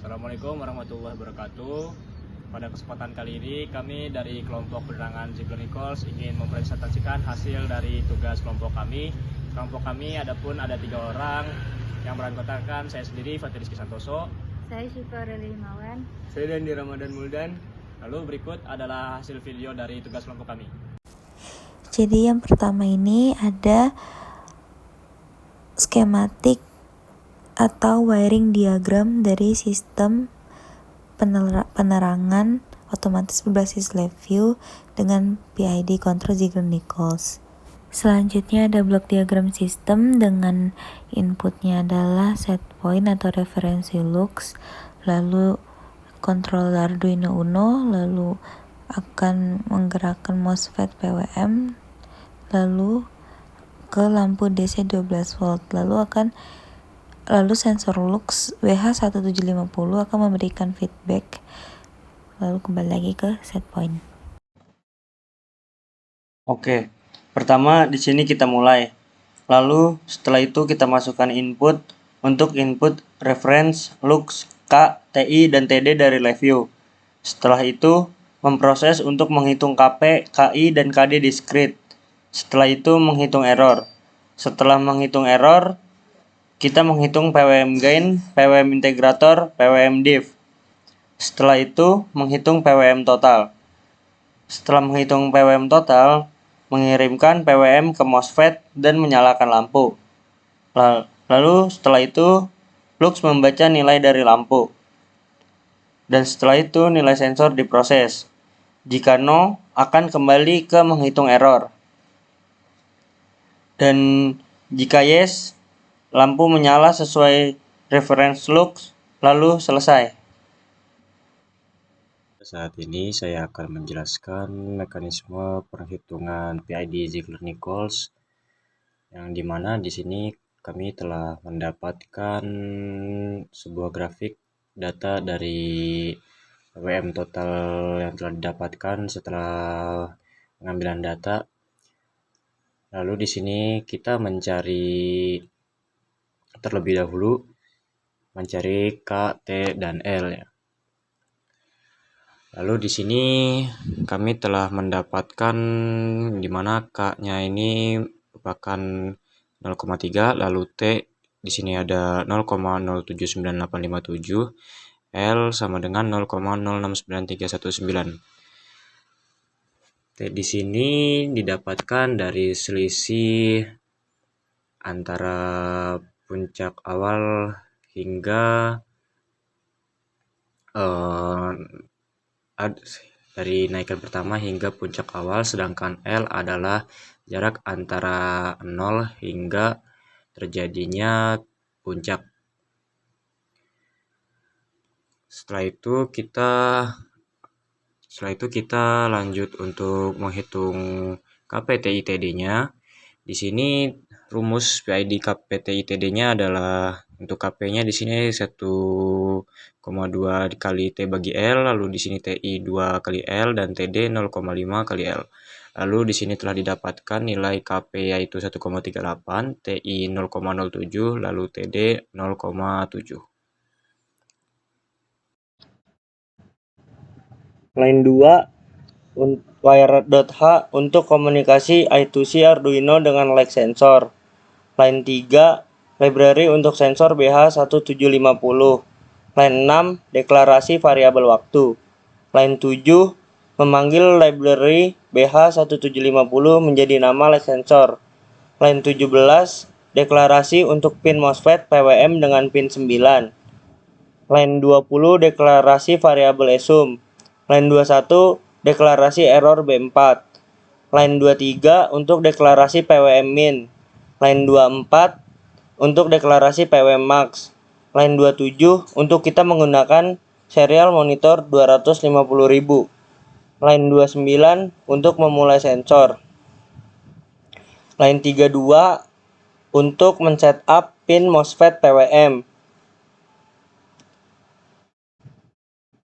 Assalamualaikum warahmatullahi wabarakatuh. Pada kesempatan kali ini kami dari kelompok penerangan Ziegler Nichols ingin mempresentasikan hasil dari tugas kelompok kami. Kelompok kami ada 3 orang yang beranggotakan saya sendiri Fatih Rizky Santoso, saya Syifa Aureli Himawan, saya Dandi Ramadan Muldan. Lalu berikut adalah hasil video dari tugas kelompok kami. Jadi yang pertama ini ada skematik atau wiring diagram dari sistem penerangan otomatis berbasis lab view dengan PID control Ziegler Nichols. Selanjutnya ada blok diagram sistem dengan inputnya adalah set point atau referensi lux, lalu kontrol Arduino Uno, lalu akan menggerakkan MOSFET PWM, lalu ke lampu DC 12 volt, lalu sensor lux WH1750 akan memberikan feedback, lalu kembali lagi ke set point. Oke, pertama di sini kita mulai. Lalu setelah itu kita masukkan input untuk input reference lux, K, TI, dan TD dari live view. Setelah itu memproses untuk menghitung KP, KI, dan KD discrete. Setelah itu menghitung error. Setelah menghitung error, kita menghitung PWM gain, PWM integrator, PWM diff. Setelah itu menghitung PWM total. Setelah menghitung PWM total, mengirimkan PWM ke MOSFET dan menyalakan lampu. Lalu setelah itu lux membaca nilai dari lampu. Dan setelah itu nilai sensor diproses. Jika no, akan kembali ke menghitung error. Dan jika yes, lampu menyala sesuai reference lux, lalu selesai. Saat ini saya akan menjelaskan mekanisme perhitungan PID Ziegler Nichols, yang dimana di sini kami telah mendapatkan sebuah grafik data dari PWM total yang telah didapatkan setelah pengambilan data. Lalu di sini kita mencari terlebih dahulu mencari K, T, dan L ya. Lalu di sini kami telah mendapatkan di mana K-nya ini merupakan 0,3, lalu T di sini ada 0,079857, L sama dengan 0,069319. T di sini didapatkan dari selisih antara puncak awal hingga dari naikan pertama hingga puncak awal, sedangkan L adalah jarak antara 0 hingga terjadinya puncak. Setelah itu kita lanjut untuk menghitung KPTI-TD-nya. Di sini rumus PID KPTI-TD-nya adalah untuk KP-nya di sini 1,2 kali T bagi L, lalu di sini TI 2 kali L, dan TD 0,5 kali L. Lalu di sini telah didapatkan nilai KP yaitu 1,38, TI 0,07, lalu TD 0,7. Line 2 wire.h untuk komunikasi I2C Arduino dengan lag sensor. Line 3 library untuk sensor BH1750. Line 6 deklarasi variabel waktu. Line 7 memanggil library BH1750 menjadi nama lag sensor. Line 17 deklarasi untuk pin MOSFET PWM dengan pin 9. Line 20 deklarasi variabel ESUM. Line 21 deklarasi error B4. Line 23 untuk deklarasi PWM min. Line 24 untuk deklarasi PWM max. Line 27 untuk kita menggunakan serial monitor 250.000. Line 29 untuk memulai sensor. Line 32 untuk men-setup pin MOSFET PWM.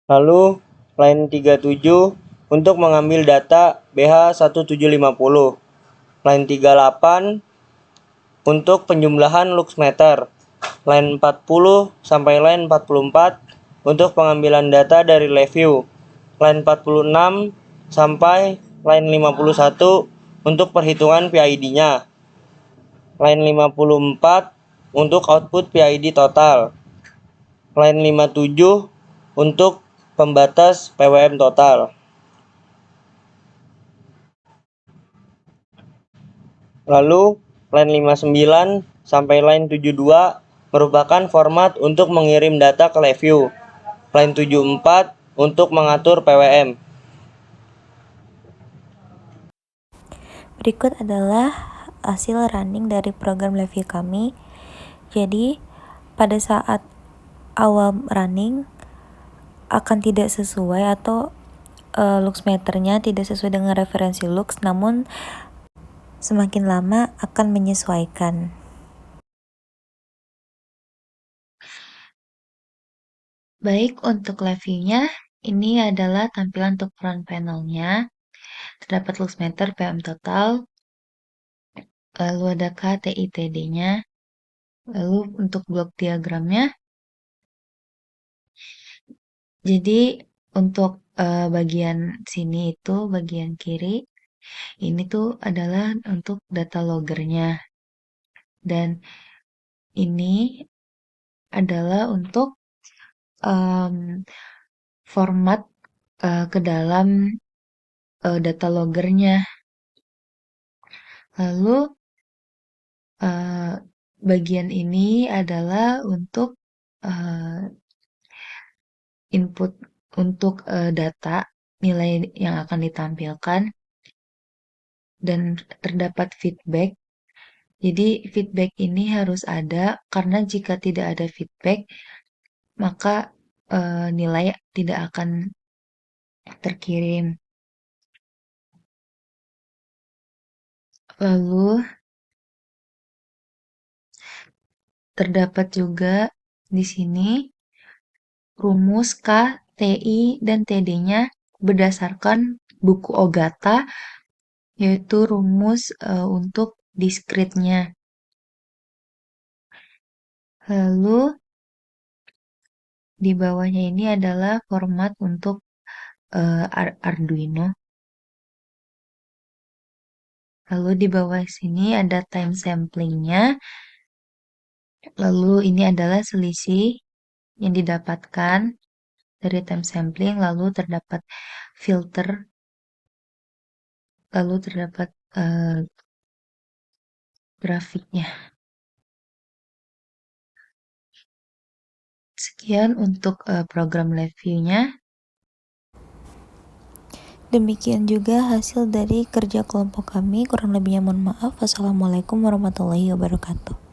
Lalu line 37 untuk mengambil data BH1750. Line 38 untuk penjumlahan lux meter. Line 40 sampai line 44 untuk pengambilan data dari LabVIEW, line 46 sampai line 51 untuk perhitungan PID-nya, line 54 untuk output PID total, line 57 untuk pembatas PWM total. Lalu, line 59 sampai line 72 merupakan format untuk mengirim data ke LabVIEW. Line 74 untuk mengatur PWM. Berikut adalah hasil running dari program LabVIEW kami. Jadi, pada saat awal running akan tidak sesuai atau luxmeternya tidak sesuai dengan referensi lux, namun semakin lama akan menyesuaikan. Baik, untuk LabVIEW-nya, ini adalah tampilan untuk front panel-nya. Terdapat luxmeter PM total, lalu ada KTI-TD-nya, lalu untuk blok diagramnya. Jadi untuk bagian sini itu, bagian kiri, ini tuh adalah untuk data loggernya. Dan ini adalah untuk format ke dalam data loggernya. Lalu bagian ini adalah untuk input untuk data nilai yang akan ditampilkan, dan terdapat feedback. Jadi feedback ini harus ada, karena jika tidak ada feedback maka nilai tidak akan terkirim. Lalu terdapat juga di sini rumus K, TI, dan TD-nya berdasarkan buku Ogata, yaitu rumus untuk discrete-nya. Lalu di bawahnya ini adalah format untuk Arduino. Lalu di bawah sini ada time sampling-nya. Lalu ini adalah selisih yang didapatkan dari time sampling, lalu terdapat filter, lalu terdapat grafiknya. Sekian untuk program LabVIEW-nya. Demikian juga hasil dari kerja kelompok kami. Kurang lebihnya mohon maaf. Wassalamualaikum warahmatullahi wabarakatuh.